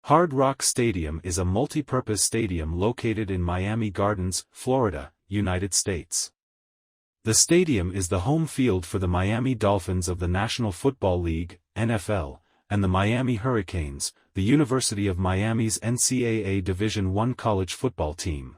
Hard Rock Stadium is a multi-purpose stadium located in Miami Gardens, Florida, United States. The stadium is the home field for the Miami Dolphins of the National Football League, NFL, and the Miami Hurricanes, the University of Miami's NCAA Division I college football team.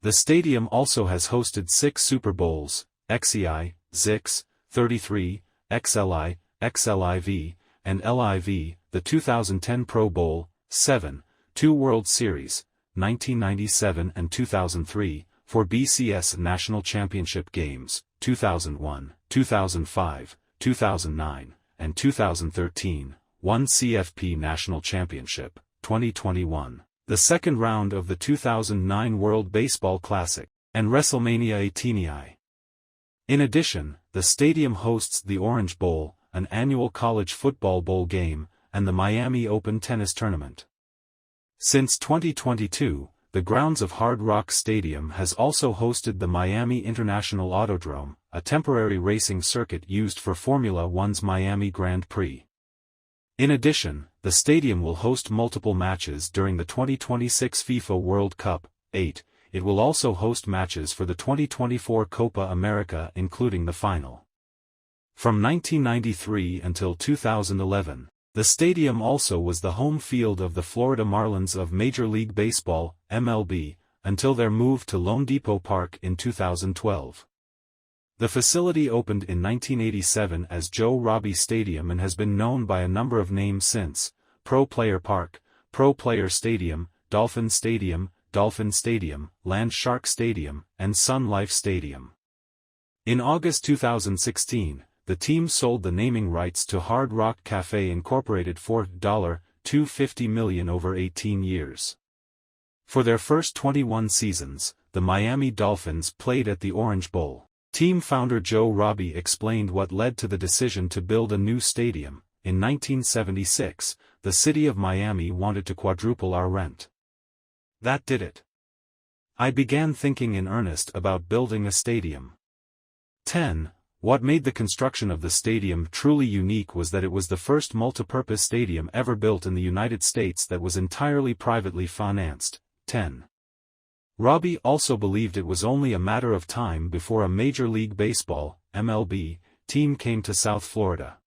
The stadium also has hosted 6 Super Bowls, XEI, XIX, 33, XLI, XLIV, and LIV, the 2010 Pro Bowl, 7, 2 World Series, 1997 and 2003, 4 BCS National Championship games, 2001, 2005, 2009, and 2013, 1 CFP National Championship, 2021, the second round of the 2009 World Baseball Classic, and WrestleMania 18. In addition, the stadium hosts the Orange Bowl, an annual college football bowl game, and the Miami Open tennis tournament. Since 2022, the grounds of Hard Rock Stadium has also hosted the Miami International Autodrome, a temporary racing circuit used for Formula One's Miami Grand Prix. In addition, the stadium will host multiple matches during the 2026 FIFA World Cup. 8. It will also host matches for the 2024 Copa America, including the final. From 1993 until 2011, the stadium also was the home field of the Florida Marlins of Major League Baseball, MLB, until their move to loanDepot Park in 2012. The facility opened in 1987 as Joe Robbie Stadium and has been known by a number of names since: Pro Player Park, Pro Player Stadium, Dolphin Stadium, Land Shark Stadium, and Sun Life Stadium. In August 2016, the team sold the naming rights to Hard Rock Cafe Incorporated for $250 million over 18 years. For their first 21 seasons, the Miami Dolphins played at the Orange Bowl. Team founder Joe Robbie explained what led to the decision to build a new stadium. In 1976, the city of Miami wanted to quadruple our rent. That did it. I began thinking in earnest about building a stadium. 10. What made the construction of the stadium truly unique was that it was the first multipurpose stadium ever built in the United States that was entirely privately financed. 10. Robbie also believed it was only a matter of time before a Major League Baseball, MLB, team came to South Florida.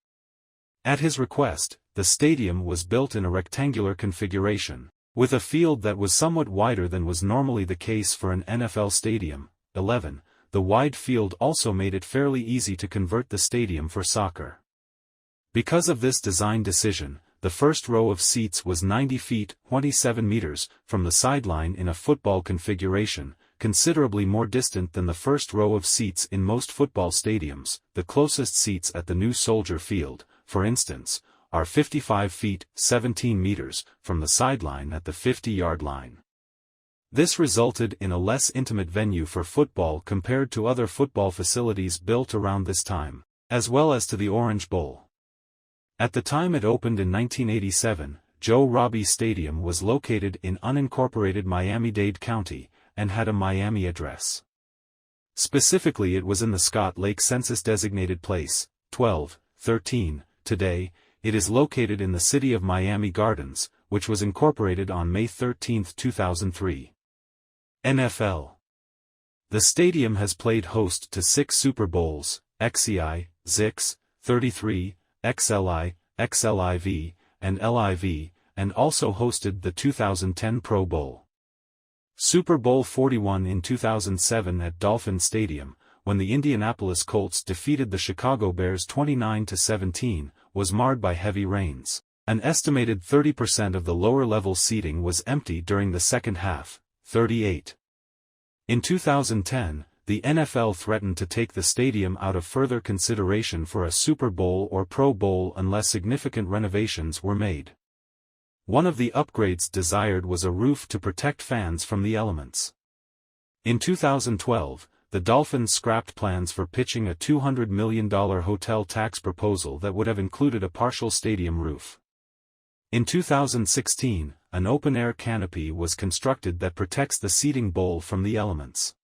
At his request, the stadium was built in a rectangular configuration, with a field that was somewhat wider than was normally the case for an NFL stadium. 11. The wide field also made it fairly easy to convert the stadium for soccer. Because of this design decision, the first row of seats was 90 feet, 27 meters, from the sideline in a football configuration, considerably more distant than the first row of seats in most football stadiums. The closest seats at the new Soldier Field, for instance, are 55 feet, 17 meters, from the sideline at the 50-yard line. This resulted in a less intimate venue for football compared to other football facilities built around this time, as well as to the Orange Bowl. At the time it opened in 1987, Joe Robbie Stadium was located in unincorporated Miami-Dade County, and had a Miami address. Specifically, it was in the Scott Lake census-designated place, 1213. Today, it is located in the city of Miami Gardens, which was incorporated on May 13, 2003. NFL. The stadium has played host to 6 Super Bowls, XEI, XIX, 33, XLI, XLIV, and LIV, and also hosted the 2010 Pro Bowl. Super Bowl 41 in 2007 at Dolphin Stadium, when the Indianapolis Colts defeated the Chicago Bears 29-17, was marred by heavy rains. An estimated 30% of the lower-level seating was empty during the second half. 38. In 2010, the NFL threatened to take the stadium out of further consideration for a Super Bowl or Pro Bowl unless significant renovations were made. One of the upgrades desired was a roof to protect fans from the elements. In 2012, the Dolphins scrapped plans for pitching a $200 million hotel tax proposal that would have included a partial stadium roof. In 2016, an open-air canopy was constructed that protects the seating bowl from the elements.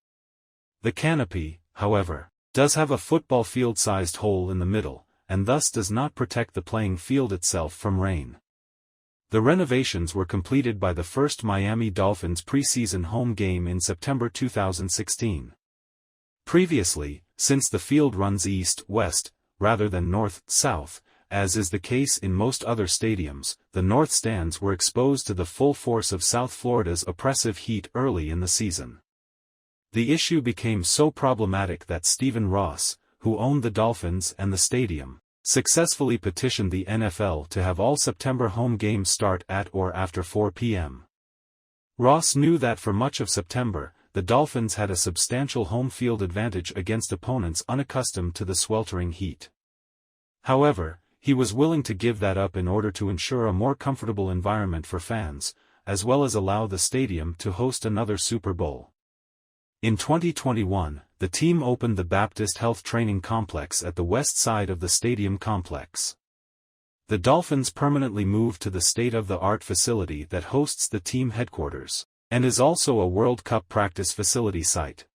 The canopy, however, does have a football field-sized hole in the middle, and thus does not protect the playing field itself from rain. The renovations were completed by the first Miami Dolphins preseason home game in September 2016. Previously, since the field runs east-west, rather than north-south, as is the case in most other stadiums, the north stands were exposed to the full force of South Florida's oppressive heat early in the season. The issue became so problematic that Stephen Ross, who owned the Dolphins and the stadium, successfully petitioned the NFL to have all September home games start at or after 4 p.m. Ross knew that for much of September, the Dolphins had a substantial home field advantage against opponents unaccustomed to the sweltering heat. However, he was willing to give that up in order to ensure a more comfortable environment for fans, as well as allow the stadium to host another Super Bowl. In 2021, the team opened the Baptist Health Training Complex at the west side of the stadium complex. The Dolphins permanently moved to the state-of-the-art facility that hosts the team headquarters, and is also a World Cup practice facility site.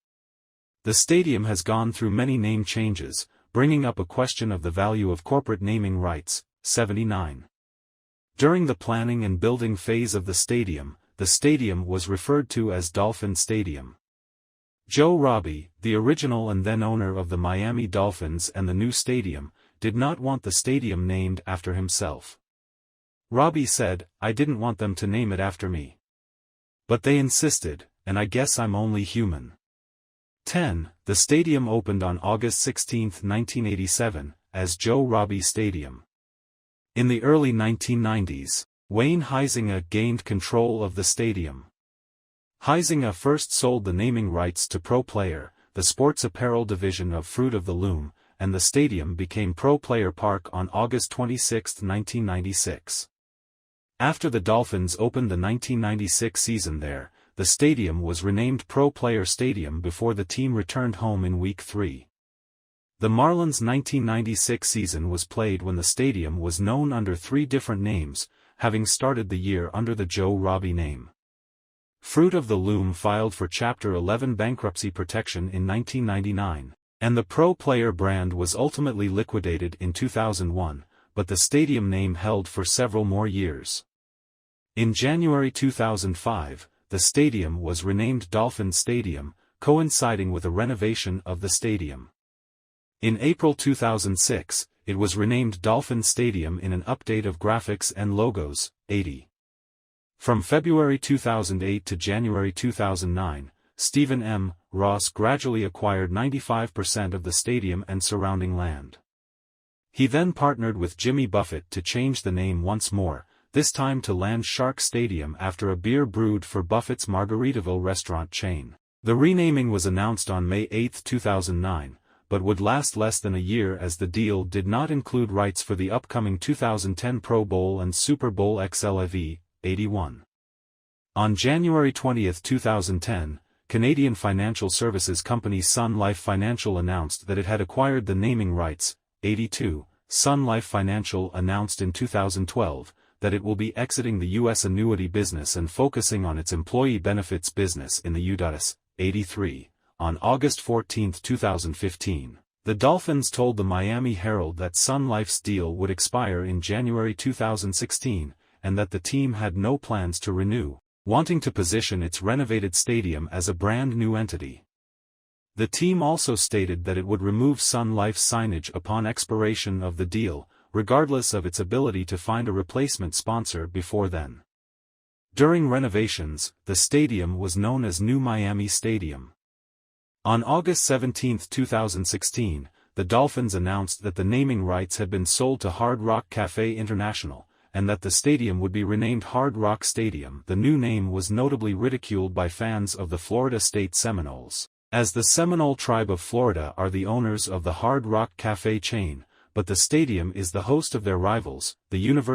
The stadium has gone through many name changes, bringing up a question of the value of corporate naming rights. 79. During the planning and building phase of the stadium was referred to as Dolphin Stadium. Joe Robbie, the original and then owner of the Miami Dolphins and the new stadium, did not want the stadium named after himself. Robbie said, "I didn't want them to name it after me. But they insisted, and I guess I'm only human." 10. The stadium opened on August 16, 1987, as Joe Robbie Stadium. In the early 1990s, Wayne Huizenga gained control of the stadium. Huizenga first sold the naming rights to Pro Player, the sports apparel division of Fruit of the Loom, and the stadium became Pro Player Park on August 26, 1996. After the Dolphins opened the 1996 season there, the stadium was renamed Pro Player Stadium before the team returned home in Week 3. The Marlins' 1996 season was played when the stadium was known under 3 different names, having started the year under the Joe Robbie name. Fruit of the Loom filed for Chapter 11 bankruptcy protection in 1999, and the Pro Player brand was ultimately liquidated in 2001, but the stadium name held for several more years. In January 2005, the stadium was renamed Dolphin Stadium, coinciding with a renovation of the stadium. In April 2006, it was renamed Dolphin Stadium in an update of graphics and logos. 80. From February 2008 to January 2009, Stephen M. Ross gradually acquired 95% of the stadium and surrounding land. He then partnered with Jimmy Buffett to change the name once more, this time to Land Shark Stadium after a beer brewed for Buffett's Margaritaville restaurant chain. The renaming was announced on May 8, 2009, but would last less than a year as the deal did not include rights for the upcoming 2010 Pro Bowl and Super Bowl XLV. 81. On January 20, 2010, Canadian financial services company Sun Life Financial announced that it had acquired the naming rights. 82. Sun Life Financial announced in 2012 that it will be exiting the U.S. annuity business and focusing on its employee benefits business in the U.S. 83. On August 14, 2015, the Dolphins told the Miami Herald that Sun Life's deal would expire in January 2016, and that the team had no plans to renew, wanting to position its renovated stadium as a brand new entity. The team also stated that it would remove Sun Life's signage upon expiration of the deal, regardless of its ability to find a replacement sponsor before then. During renovations, the stadium was known as New Miami Stadium. On August 17, 2016, the Dolphins announced that the naming rights had been sold to Hard Rock Cafe International, and that the stadium would be renamed Hard Rock Stadium. The new name was notably ridiculed by fans of the Florida State Seminoles, as the Seminole tribe of Florida are the owners of the Hard Rock Cafe chain, but the stadium is the host of their rivals, the University